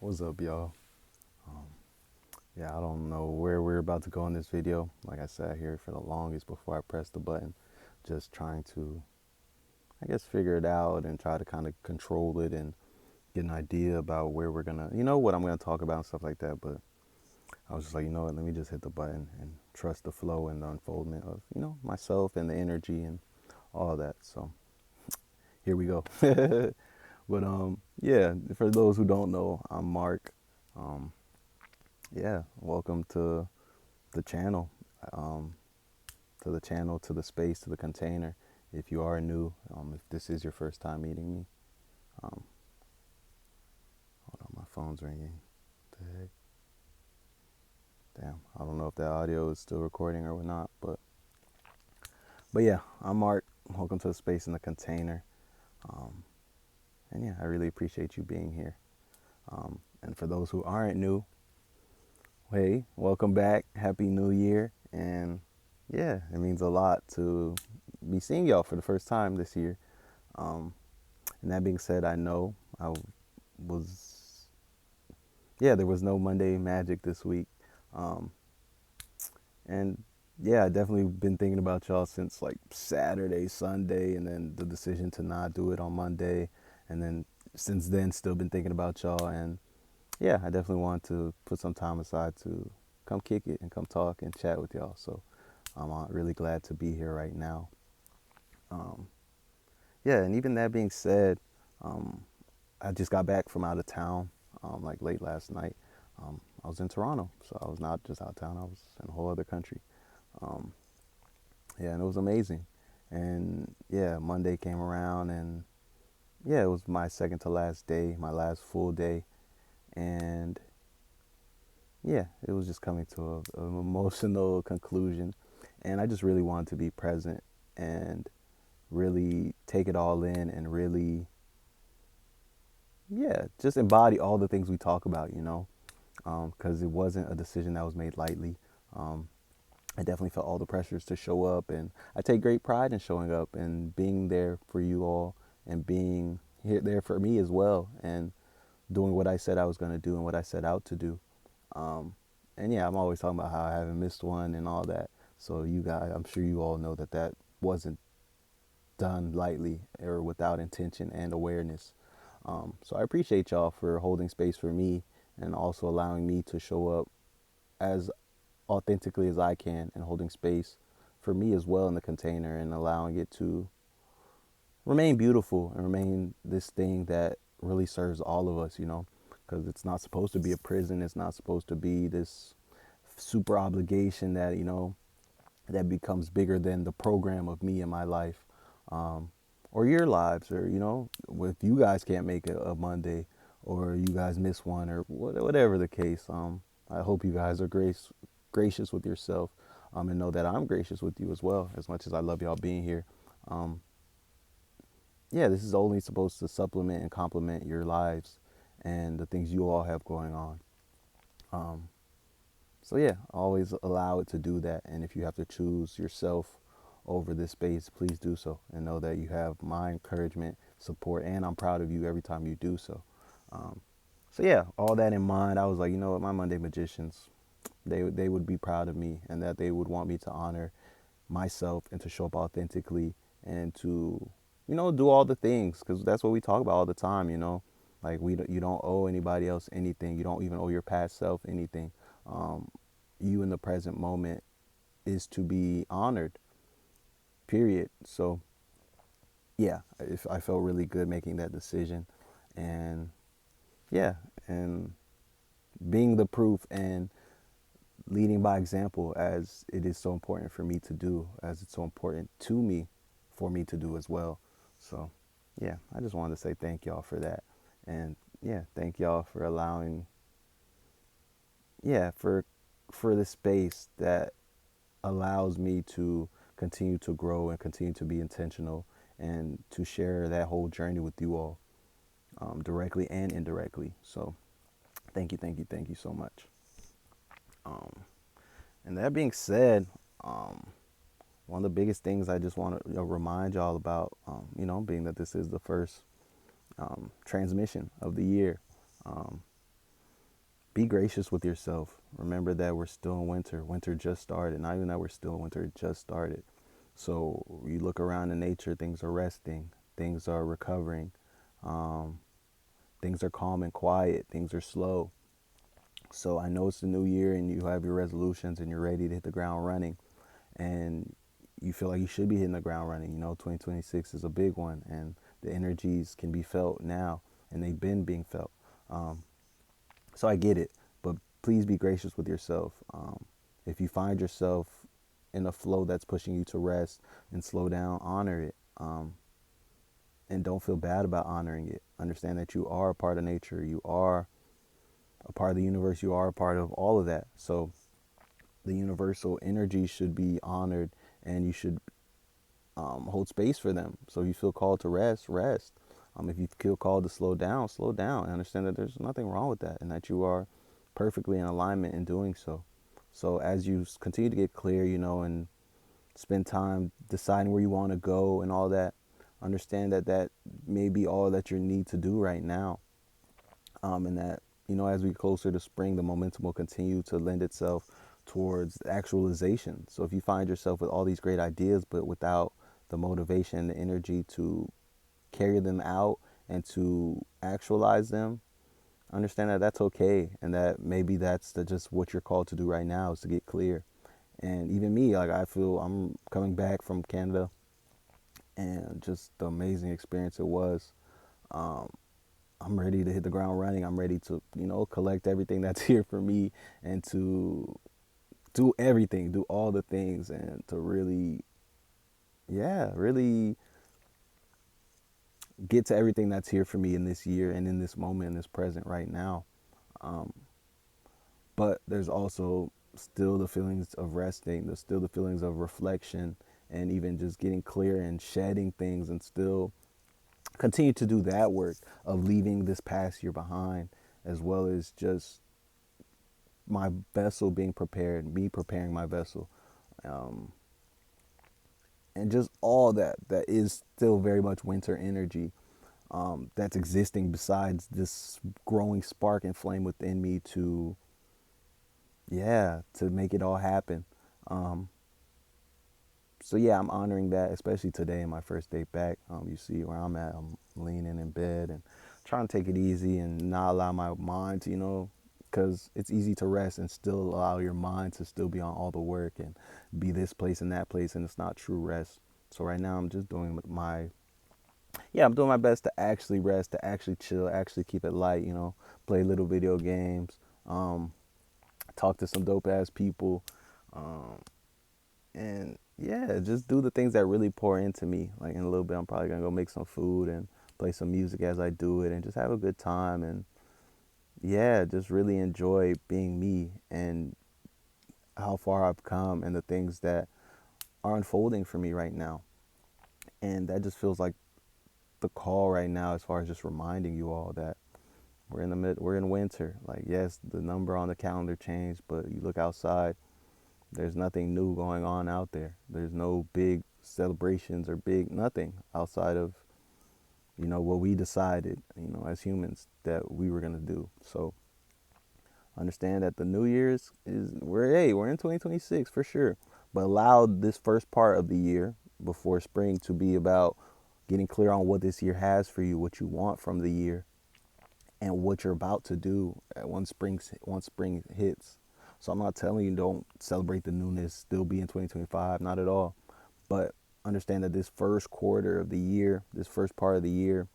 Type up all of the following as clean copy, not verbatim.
What's up, y'all? Um, yeah, I don't know where we're about to go in this video. Like I sat here for the longest before I pressed the button, just trying to, I guess, figure it out and try to kind of control it and get an idea about where we're gonna, what I'm gonna talk about and stuff like that. But I was just like, you know what, let me just hit the button and trust the flow and the unfoldment of, myself and the energy and all that. So here we go. But yeah, for those who don't know, I'm Mark. Um, yeah, welcome the channel, um, to the space, to the container. If you are new, if this is your first time meeting me, um, hold on, my phone's ringing. What the heck? Damn, I don't know if that audio is still recording or not, but yeah, I'm Mark. Welcome to the space in the container, um, and yeah, I really appreciate you being here. And for those who aren't new, hey, welcome back. Happy New Year, and yeah, it means a lot to be seeing y'all for the first time this year. Um, And that being said, I know was, yeah, there was no Monday Magic this week. Um, and yeah, I definitely been thinking about y'all since like Saturday, Sunday, and then the decision to not do it on Monday. And then since then, still been thinking about y'all. And yeah, I definitely want to put some time aside to come kick it and come talk and chat with y'all. So I'm really glad to be here right now. Um, yeah, and even that being said, um, I just got back from out of town, like late last night. I was in Toronto, so I was not just out of town. I was in a whole other country. Um, yeah, and it was amazing. And yeah, Monday came around, and yeah, it was my second to last day, my last full day, and yeah, it was just coming to an emotional conclusion. And I just really wanted to be present and really take it all in and really, yeah, just embody all the things we talk about. Because it wasn't a decision that was made lightly. Um, I definitely felt all the pressures to show up, and I take great pride in showing up and being there for you all and being there for me as well, and doing what I said I was going to do and what I set out to do. Um, and yeah, I'm always talking about how I haven't missed one and all that. So you guys, I'm sure you all know that that wasn't done lightly or without intention and awareness. So I appreciate y'all for holding space for me and also allowing me to show up as authentically as I can and holding space for me as well in the container and allowing it to remain beautiful and remain this thing that really serves all of us, because it's not supposed to be a prison. It's not supposed to be this super obligation that, that becomes bigger than the program of me and my life, um, or your lives, or if you guys can't make a Monday, or you guys miss one, or whatever the case. I hope you guys are gracious with yourself, and know that I'm gracious with you as well. As much as I love y'all being here, um, yeah, this is only supposed to supplement and complement your lives and the things you all have going on. Um, So yeah, always allow it to do that. And if you have to choose yourself over this space, please do so. And know that you have my encouragement, support, and I'm proud of you every time you do so. Um, so yeah, all that in mind, I was like, you know what, my Monday magicians, they would be proud of me, and that they would want me to honor myself and to show up authentically and to, do all the things, because that's what we talk about all the time. Like you don't owe anybody else anything. You don't even owe your past self anything. Um, you in the present moment is to be honored, period. So yeah, if I felt really good making that decision, and yeah, and being the proof and leading by example, as it is so important for me to do, as it's so important to me for me to do as well. So yeah, I just wanted to say thank y'all for that. And yeah, thank y'all for allowing, yeah, for the space that allows me to continue to grow and continue to be intentional and to share that whole journey with you all, directly and indirectly. So thank you so much. Um, and that being said, um, one of the biggest things I just want to remind y'all about, being that this is the first transmission of the year, um, Be gracious with yourself. Remember that we're still in winter. Winter just started. Not even that we're still in winter, it just started. So you look around in nature, things are resting, things are recovering, um, things are calm and quiet, things are slow. So I know it's the new year and you have your resolutions and you're ready to hit the ground running. And you feel like you should be hitting the ground running. 2026 is a big one, and the energies can be felt now, and they've been being felt. Um, so I get it, but please be gracious with yourself. If you find yourself in a flow that's pushing you to rest and slow down, honor it. And don't feel bad about honoring it. Understand that you are a part of nature, you are a part of the universe, you are a part of all of that. So the universal energy should be honored, and you should hold space for them. So if you feel called to rest, rest. If you feel called to slow down, and understand that there's nothing wrong with that, and that you are perfectly in alignment in doing so. So as you continue to get clear, and spend time deciding where you want to go and all that, understand that that may be all that you need to do right now. And that, as we get closer to spring, the momentum will continue to lend itself towards actualization. So if you find yourself with all these great ideas, but without the motivation and the energy to carry them out and to actualize them, understand that that's okay, and that maybe that's just what you're called to do right now, is to get clear. And even me, like, I feel I'm coming back from Canada, and just the amazing experience it was. Um, I'm ready to hit the ground running. I'm ready to, collect everything that's here for me, and to do everything, do all the things, and to really, yeah, really get to everything that's here for me in this year and in this moment, in this present right now. Um, but there's also still the feelings of resting, there's still the feelings of reflection, and even just getting clear and shedding things, and still continue to do that work of leaving this past year behind, as well as just my vessel being prepared, me preparing my vessel, um, and just all that is still very much winter energy, that's existing besides this growing spark and flame within me to, yeah, to make it all happen. Um, so yeah, I'm honoring that, especially today in my first day back. You see where I'm at. I'm leaning in bed and trying to take it easy and not allow my mind to, because it's easy to rest and still allow your mind to still be on all the work and be this place and that place, and it's not true rest. So right now I'm just doing I'm doing my best to actually rest, to actually chill, actually keep it light, play little video games, um, talk to some dope ass people, um, and yeah, just do the things that really pour into me. Like in a little bit, I'm probably gonna go make some food and play some music as I do it, and just have a good time. And yeah, just really enjoy being me and how far I've come and the things that are unfolding for me right now. And that just feels like the call right now, as far as just reminding you all that we're in winter. Like, yes, the number on the calendar changed, but you look outside, there's nothing new going on out there. There's no big celebrations or big nothing outside of, what we decided, as humans, that we were gonna do. So understand that the New Year's is we're in 2026 for sure, but allow this first part of the year before spring to be about getting clear on what this year has for you, what you want from the year, and what you're about to do once spring hits. So I'm not telling you don't celebrate the newness, still be in 2025, not at all. But understand that this first quarter of the year, this first part of the year,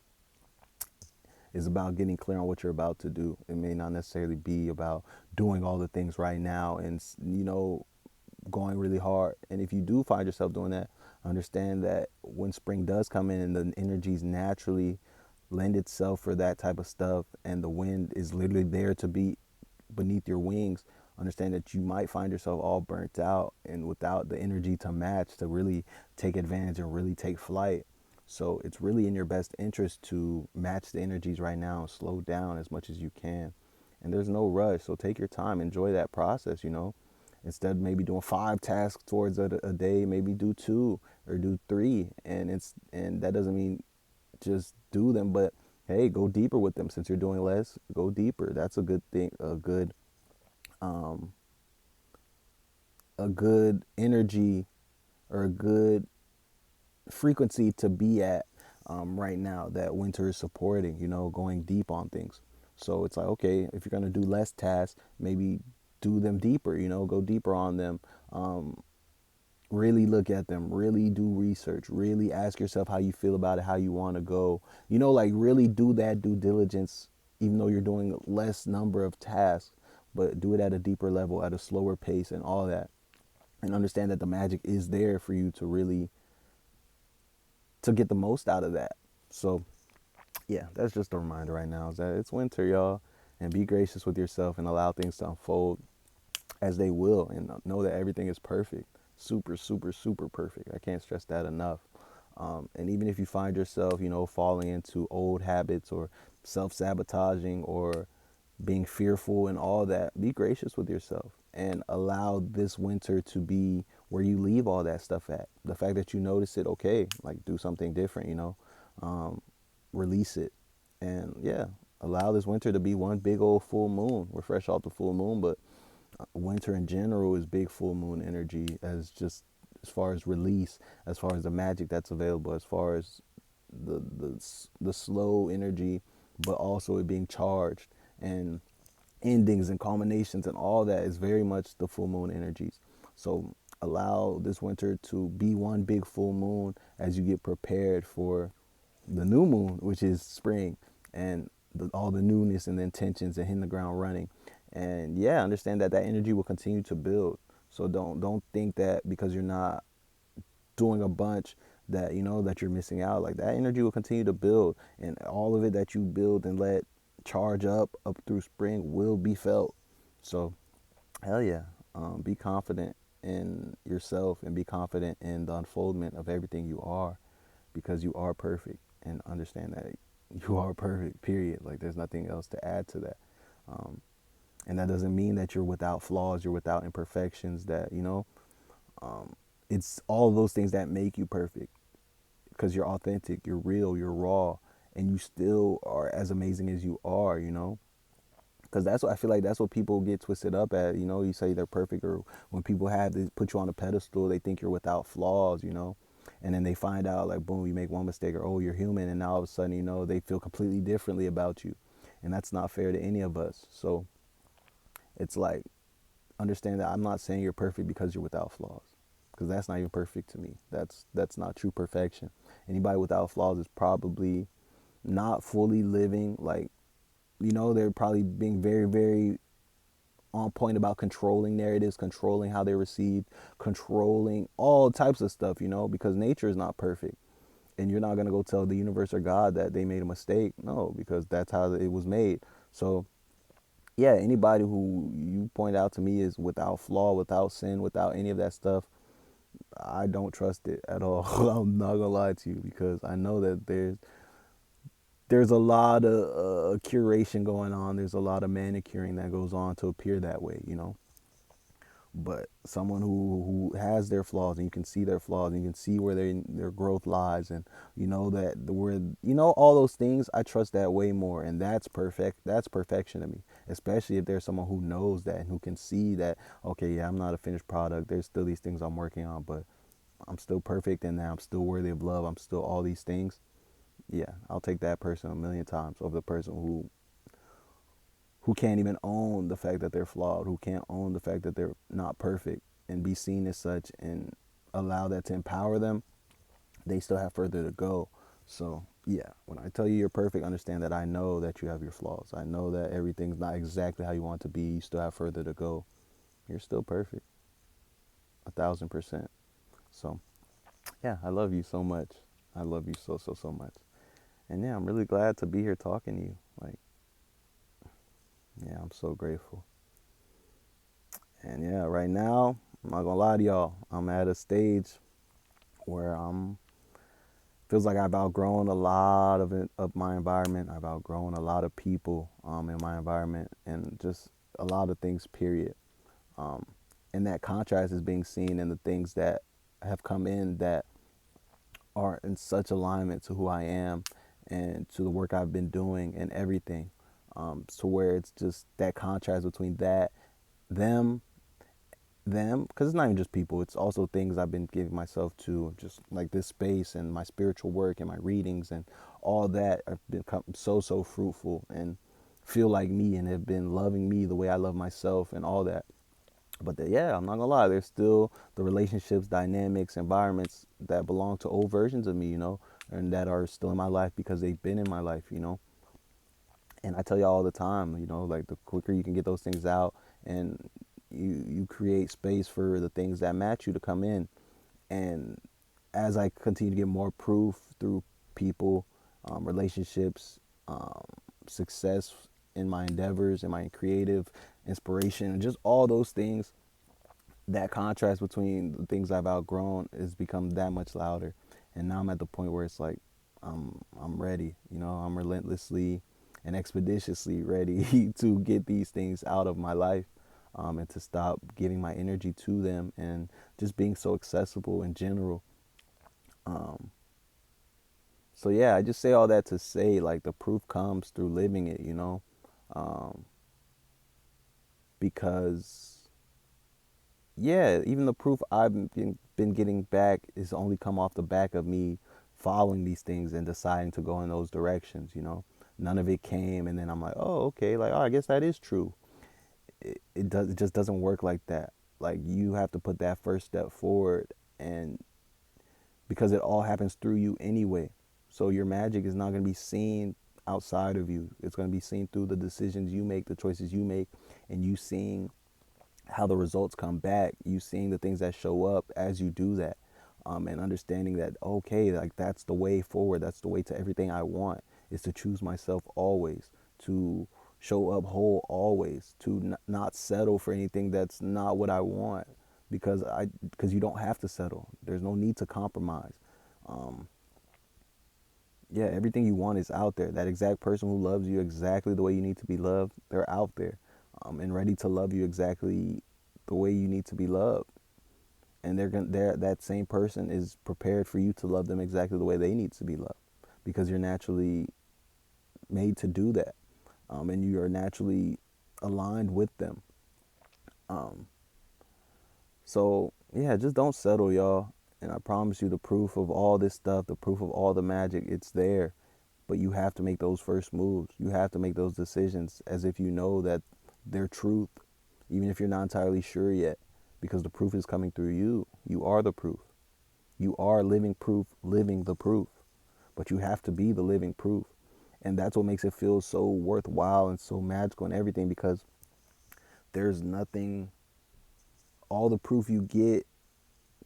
is about getting clear on what you're about to do. It may not necessarily be about doing all the things right now and, going really hard. And if you do find yourself doing that, understand that when spring does come in and the energies naturally lend itself for that type of stuff, and the wind is literally there to be beneath your wings, understand that you might find yourself all burnt out and without the energy to match to really take advantage and really take flight. So it's really in your best interest to match the energies right now and slow down as much as you can. And there's no rush. So take your time, enjoy that process, Instead of maybe doing 5 tasks towards a day, maybe do 2 or do 3. And that doesn't mean just do them, but hey, go deeper with them. Since you're doing less, go deeper. That's a good thing, a good energy or a good frequency to be at right now that winter is supporting, going deep on things. So it's like, okay, if you're going to do less tasks, maybe do them deeper, go deeper on them. Really look at them, really do research, really ask yourself how you feel about it, how you want to go, like really do that due diligence, even though you're doing less number of tasks, but do it at a deeper level, at a slower pace, and all that. And understand that the magic is there for you to really to get the most out of that. So yeah, that's just a reminder right now is that it's winter, y'all, and be gracious with yourself and allow things to unfold as they will, and know that everything is perfect, super, super, super perfect. I can't stress that enough. And even if you find yourself, falling into old habits or self-sabotaging or being fearful and all that, be gracious with yourself and allow this winter to be where you leave all that stuff at. The fact that you notice it, okay, like do something different, um, release it. And yeah, allow this winter to be one big old full moon. We're fresh off the full moon, but winter in general is big full moon energy, as just as far as release, as far as the magic that's available, as far as the slow energy, but also it being charged, and endings and culminations and all that is very much the full moon energies. So allow this winter to be one big full moon as you get prepared for the new moon, which is spring, and all the newness and the intentions and hitting the ground running. And yeah, understand that that energy will continue to build. So don't think that because you're not doing a bunch that that you're missing out. Like that energy will continue to build, and all of it that you build and let charge up through spring will be felt. So hell yeah, be confident in yourself and be confident in the unfoldment of everything you are, because you are perfect, and understand that you are perfect, period. Like there's nothing else to add to that. um, and that doesn't mean that you're without flaws, you're without imperfections, that um, it's all those things that make you perfect, because you're authentic, you're real, you're raw, and you still are as amazing as you are, because that's what I feel like, that's what people get twisted up at. You say they're perfect, or when people have they put you on a pedestal, they think you're without flaws, and then they find out, like, boom, you make one mistake, or oh, you're human, and now all of a sudden, they feel completely differently about you, and that's not fair to any of us. So it's like, understand that I'm not saying you're perfect because you're without flaws, because that's not even perfect to me. That's not true perfection. Anybody without flaws is probably not fully living, like, they're probably being very, very on point about controlling narratives, controlling how they're received, controlling all types of stuff, because nature is not perfect. And you're not going to go tell the universe or God that they made a mistake. No, because that's how it was made. So yeah, anybody who you point out to me is without flaw, without sin, without any of that stuff, I don't trust it at all. I'm not gonna lie to you, because I know that there's a lot of curation going on. There's a lot of manicuring that goes on to appear that way, But someone who has their flaws, and you can see their flaws, and you can see where their growth lies, and that the word, all those things, I trust that way more, and that's perfect. That's perfection to me, especially if there's someone who knows that and who can see that. Okay, yeah, I'm not a finished product. There's still these things I'm working on, but I'm still perfect in that I'm still worthy of love. I'm still all these things. Yeah, I'll take that person a million times over the person who can't even own the fact that they're flawed, who can't own the fact that they're not perfect and be seen as such, and allow that to empower them. They still have further to go. So yeah, when I tell you you're perfect, understand that I know that you have your flaws. I know that everything's not exactly how you want it to be. You still have further to go. You're still perfect, 1,000%. So yeah, I love you so much. I love you so, so, so much. And yeah, I'm really glad to be here talking to you. Like, yeah, I'm so grateful. And yeah, right now, I'm not gonna lie to y'all, I'm at a stage where I'm feels like I've outgrown a lot of my environment. I've outgrown a lot of people in my environment, and just a lot of things. Period. Um, and that contrast is being seen in the things that have come in that are in such alignment to who I am, and to the work I've been doing and everything. So where it's just that contrast between that, them, because it's not even just people, it's also things I've been giving myself to, just like this space and my spiritual work and my readings and all that have become so fruitful and feel like me and have been loving me the way I love myself and all that. But yeah, I'm not gonna lie, there's still the relationships, dynamics, environments that belong to old versions of me, and that are still in my life because they've been in my life. And I tell y'all all the time, like the quicker you can get those things out, and you create space for the things that match you to come in. And as I continue to get more proof through people, relationships, success in my endeavors and my creative inspiration, and just all those things, that contrast between the things I've outgrown has become that much louder. And now I'm at the point where it's like I'm ready. I'm relentlessly and expeditiously ready to get these things out of my life, and to stop giving my energy to them and just being so accessible in general. Um, so yeah, I just say all that to say, like, the proof comes through living it, um, because yeah, even the proof I've been getting back is only come off the back of me following these things and deciding to go in those directions. None of it came and then I'm like, oh, okay, like, oh, I guess that is true. It just doesn't work like that. Like, you have to put that first step forward, and because it all happens through you anyway. So your magic is not going to be seen outside of you. It's going to be seen through the decisions you make, the choices you make, and you seeing how the results come back, you seeing the things that show up as you do that, and understanding that, okay, like, that's the way forward, that's the way to everything I want, is to choose myself always, to show up whole always, to not settle for anything that's not what I want, because you don't have to settle, there's no need to compromise. um, yeah, everything you want is out there. That exact person who loves you exactly the way you need to be loved, they're out there, and ready to love you exactly the way you need to be loved. And that same person is prepared for you to love them exactly the way they need to be loved, because you're naturally made to do that, and you are naturally aligned with them. Um, so yeah, just don't settle, y'all. And I promise you, the proof of all this stuff, the proof of all the magic, it's there. But you have to make those first moves. You have to make those decisions as if you know that they're truth, even if you're not entirely sure yet, because the proof is coming through you. You are the proof. You are living proof, living the proof. But you have to be the living proof. And that's what makes it feel so worthwhile and so magical and everything, because there's nothing, all the proof you get,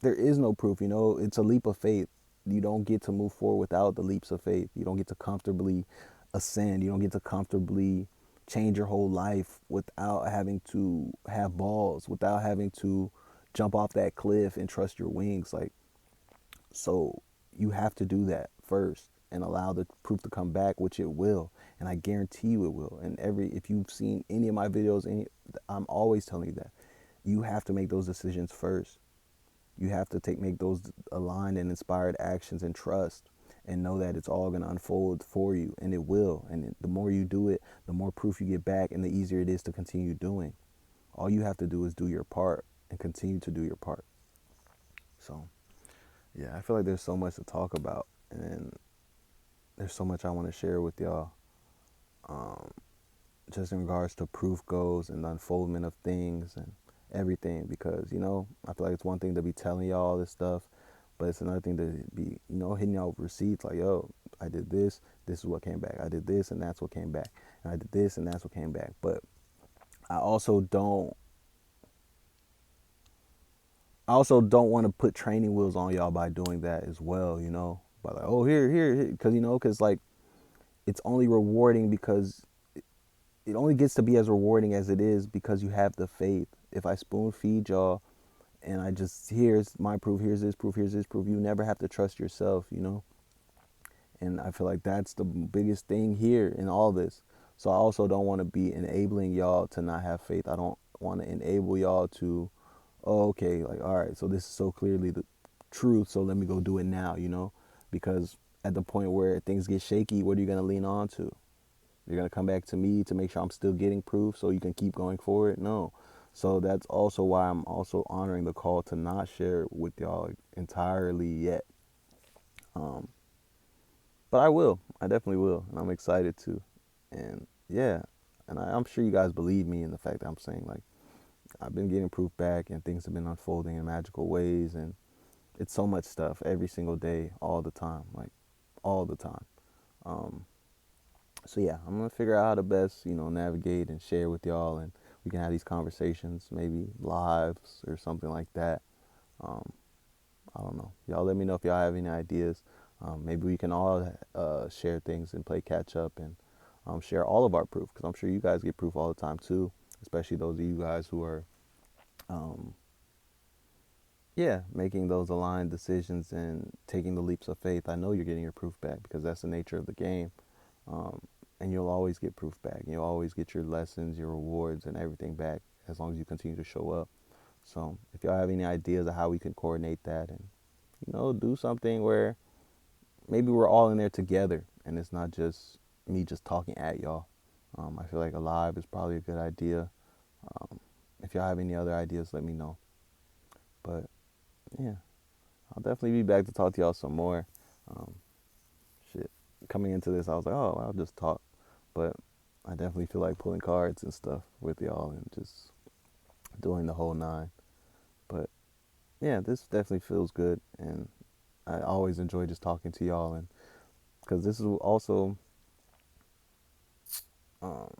there is no proof. It's a leap of faith. You don't get to move forward without the leaps of faith. You don't get to comfortably ascend. You don't get to comfortably change your whole life without having to have balls, without having to jump off that cliff and trust your wings. Like, so you have to do that first and allow the proof to come back, which it will. And I guarantee you it will. And if you've seen any of my videos, I'm always telling you that you have to make those decisions first. You have to make those aligned and inspired actions and trust, and know that it's all going to unfold for you, and it will. And the more you do it, the more proof you get back, and the easier it is to continue doing. All you have to do is do your part and continue to do your part. So yeah, I feel like there's so much to talk about, and there's so much I want to share with y'all, um, just in regards to proof goes and the unfoldment of things and everything. Because I feel like it's one thing to be telling y'all all this stuff, but it's another thing to be hitting y'all with receipts, like, yo, I did this, this is what came back, I did this and that's what came back, and I did this and that's what came back. But I also don't I also don't want to put training wheels on y'all by doing that as well. By like, oh, here, because like, it's only rewarding because it only gets to be as rewarding as it is because you have the faith. If I spoon feed y'all and I just, here's my proof, here's this proof, you never have to trust yourself. And I feel like that's the biggest thing here in all this. So I also don't want to be enabling y'all to not have faith. I don't want to enable y'all to, oh, okay, like, all right, so this is so clearly the truth, so let me go do it now, because at the point where things get shaky, what are you going to lean on to? You're going to come back to me to make sure I'm still getting proof so you can keep going forward? No. So that's also why I'm also honoring the call to not share with y'all entirely yet. Um, but I will. I definitely will. And I'm excited to. And yeah, and I'm sure you guys believe me in the fact that I'm saying, like, I've been getting proof back and things have been unfolding in magical ways. And it's so much stuff every single day, all the time, like all the time. Um, so yeah, I'm gonna figure out how to best, navigate and share with y'all, and we can have these conversations, maybe lives or something like that. Um, I don't know. Y'all let me know if y'all have any ideas. Maybe we can all share things and play catch up and share all of our proof, because I'm sure you guys get proof all the time too, especially those of you guys who are, um, yeah, making those aligned decisions and taking the leaps of faith. I know you're getting your proof back because that's the nature of the game. Um, and you'll always get proof back. You'll always get your lessons, your rewards, and everything back as long as you continue to show up. So if y'all have any ideas of how we can coordinate that and, do something where maybe we're all in there together and it's not just me just talking at y'all. I feel like a live is probably a good idea. Um, if y'all have any other ideas, let me know. But yeah, I'll definitely be back to talk to y'all some more. Um, shit, coming into this, I was like, oh, I'll just talk. But I definitely feel like pulling cards and stuff with y'all and just doing the whole nine. But yeah, this definitely feels good, and I always enjoy just talking to y'all, and because this is also, um,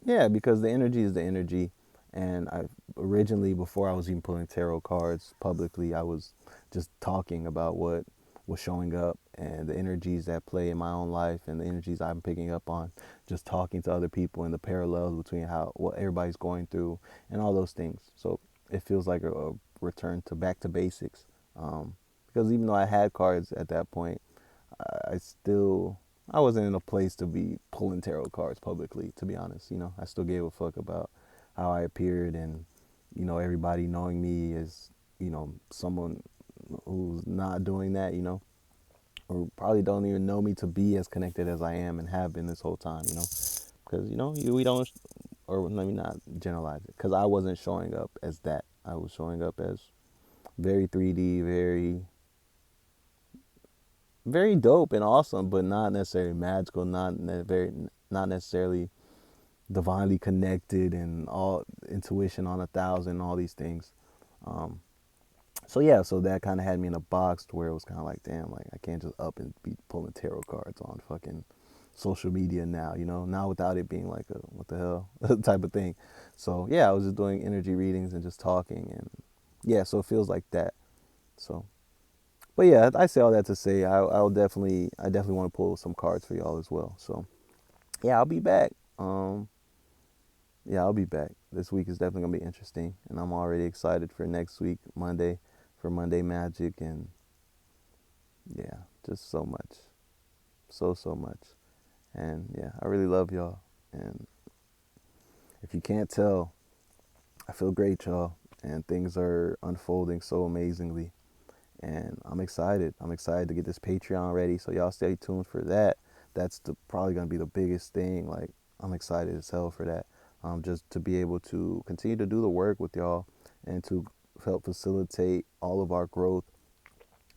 yeah, because the energy is the energy, and I originally, before I was even pulling tarot cards publicly, I was just talking about what was showing up and the energies that play in my own life and the energies I'm picking up on, just talking to other people and the parallels between how what everybody's going through and all those things. So it feels like a return to back to basics. Because even though I had cards at that point, I still I wasn't in a place to be pulling tarot cards publicly, to be honest. I still gave a fuck about how I appeared and, everybody knowing me as, someone who's not doing that, or probably don't even know me to be as connected as I am and have been this whole time, because, we don't, or let me not generalize it, because I wasn't showing up as that. I was showing up as very 3D, very very dope and awesome, but not necessarily magical, not necessarily divinely connected and all intuition on 1,000, all these things. Um, so yeah, so that kind of had me in a box to where it was kind of like, damn, like I can't just up and be pulling tarot cards on fucking social media now, now without it being like a what the hell type of thing. So yeah, I was just doing energy readings and just talking, and yeah, so it feels like that. So but yeah, I say all that to say I definitely want to pull some cards for y'all as well. So yeah, I'll be back. Yeah, I'll be back. This week is definitely gonna be interesting, and I'm already excited for next week, Monday, for Monday Magic, and yeah, just so much, so much, and yeah, I really love y'all. And if you can't tell, I feel great, y'all, and things are unfolding so amazingly. And I'm excited. I'm excited to get this Patreon ready. So y'all stay tuned for that. That's probably gonna be the biggest thing. Like I'm excited as hell for that. Just to be able to continue to do the work with y'all and to help facilitate all of our growth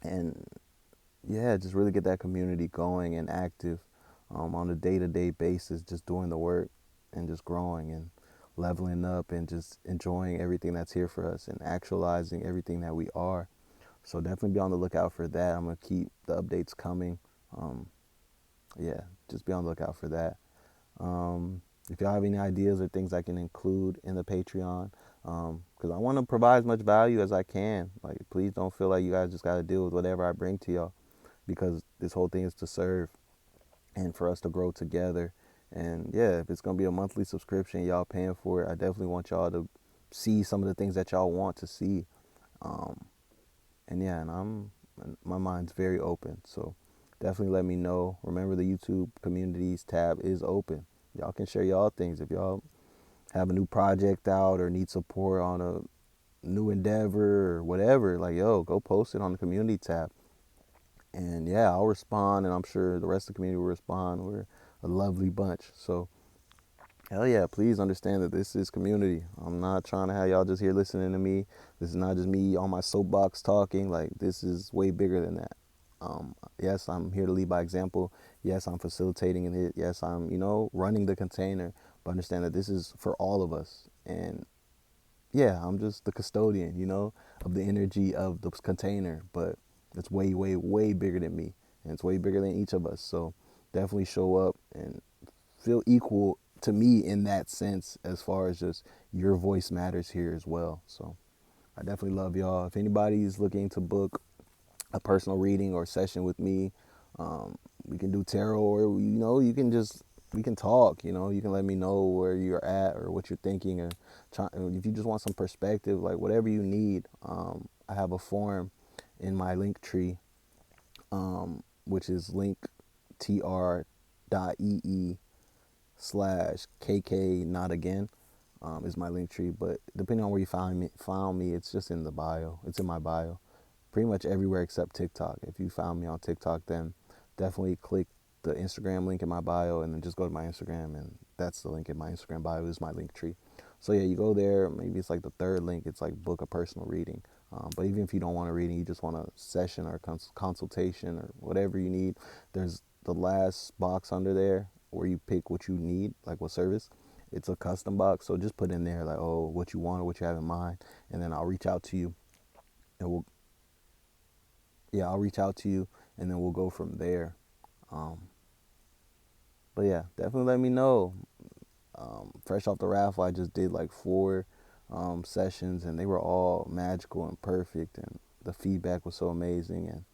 and yeah, just really get that community going and active on a day-to-day basis, just doing the work and just growing and leveling up and just enjoying everything that's here for us and actualizing everything that we are. So definitely be on the lookout for that. I'm gonna keep the updates coming. Um, yeah, just be on the lookout for that. If y'all have any ideas or things I can include in the Patreon, because I want to provide as much value as I can. Like, please don't feel like you guys just got to deal with whatever I bring to y'all, because this whole thing is to serve and for us to grow together. And yeah, if it's gonna be a monthly subscription, y'all paying for it, I definitely want y'all to see some of the things that y'all want to see. Um, and yeah, and my mind's very open. So definitely let me know. Remember, the YouTube communities tab is open. Y'all can share y'all things. If y'all have a new project out or need support on a new endeavor or whatever, like yo, go post it on the community tab. And yeah, I'll respond, and I'm sure the rest of the community will respond. We're a lovely bunch. So hell yeah, please understand that this is community. I'm not trying to have y'all just here listening to me. This is not just me on my soapbox talking. Like, this is way bigger than that. Yes, I'm here to lead by example. Yes, I'm facilitating it. Yes, I'm, running the container. But understand that this is for all of us. And yeah, I'm just the custodian, of the energy of the container. But it's way, way, way bigger than me. And it's way bigger than each of us. So definitely show up and feel equal to me in that sense, as far as just your voice matters here as well. So I definitely love y'all. If anybody's looking to book a personal reading or session with me, we can do tarot, or you can just we can talk. You can let me know where you're at or what you're thinking, or if you just want some perspective, like whatever you need. I have a form in my link tree, which is linktr.ee/KK not again, is my link tree. But depending on where you found me, it's just in the bio. It's in my bio, pretty much everywhere except TikTok. If you found me on TikTok, then definitely click the Instagram link in my bio, and then just go to my Instagram, and that's the link in my Instagram bio is my link tree. So yeah, you go there. Maybe it's like the third link. It's like book a personal reading. But even if you don't want a reading, you just want a session or consultation or whatever you need, there's the last box under there where you pick what you need, like what service. It's a custom box, so just put in there like, oh, what you want or what you have in mind, and then I'll reach out to you, and I'll reach out to you, and then we'll go from there. Um, but yeah, definitely let me know. Fresh off the raffle, I just did like 4 sessions, and they were all magical and perfect, and the feedback was so amazing, and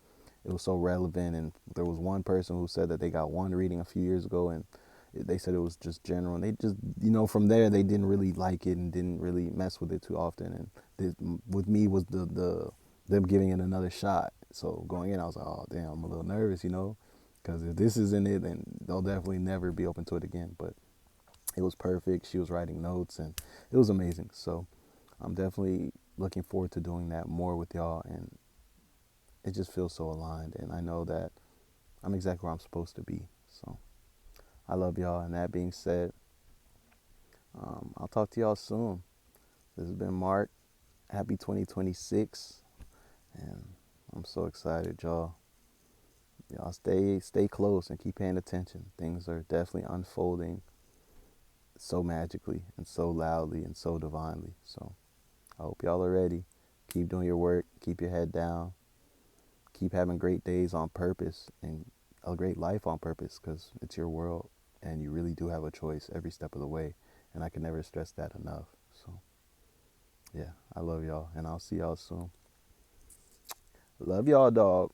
it was so relevant. And there was one person who said that they got one reading a few years ago, and they said it was just general, and they just, from there they didn't really like it and didn't really mess with it too often. And with me was the them giving it another shot. So going in, I was like, oh damn, I'm a little nervous, because if this isn't it, then they'll definitely never be open to it again. But it was perfect. She was writing notes, and it was amazing. So I'm definitely looking forward to doing that more with y'all, and it just feels so aligned, and I know that I'm exactly where I'm supposed to be. So I love y'all, and that being said, I'll talk to y'all soon. This has been Mark. Happy 2026, and I'm so excited, y'all. Y'all stay close and keep paying attention. Things are definitely unfolding so magically and so loudly and so divinely. So I hope y'all are ready. Keep doing your work. Keep your head down. Keep having great days on purpose and a great life on purpose, because it's your world, and you really do have a choice every step of the way. And I can never stress that enough. So yeah, I love y'all, and I'll see y'all soon. Love y'all, dog.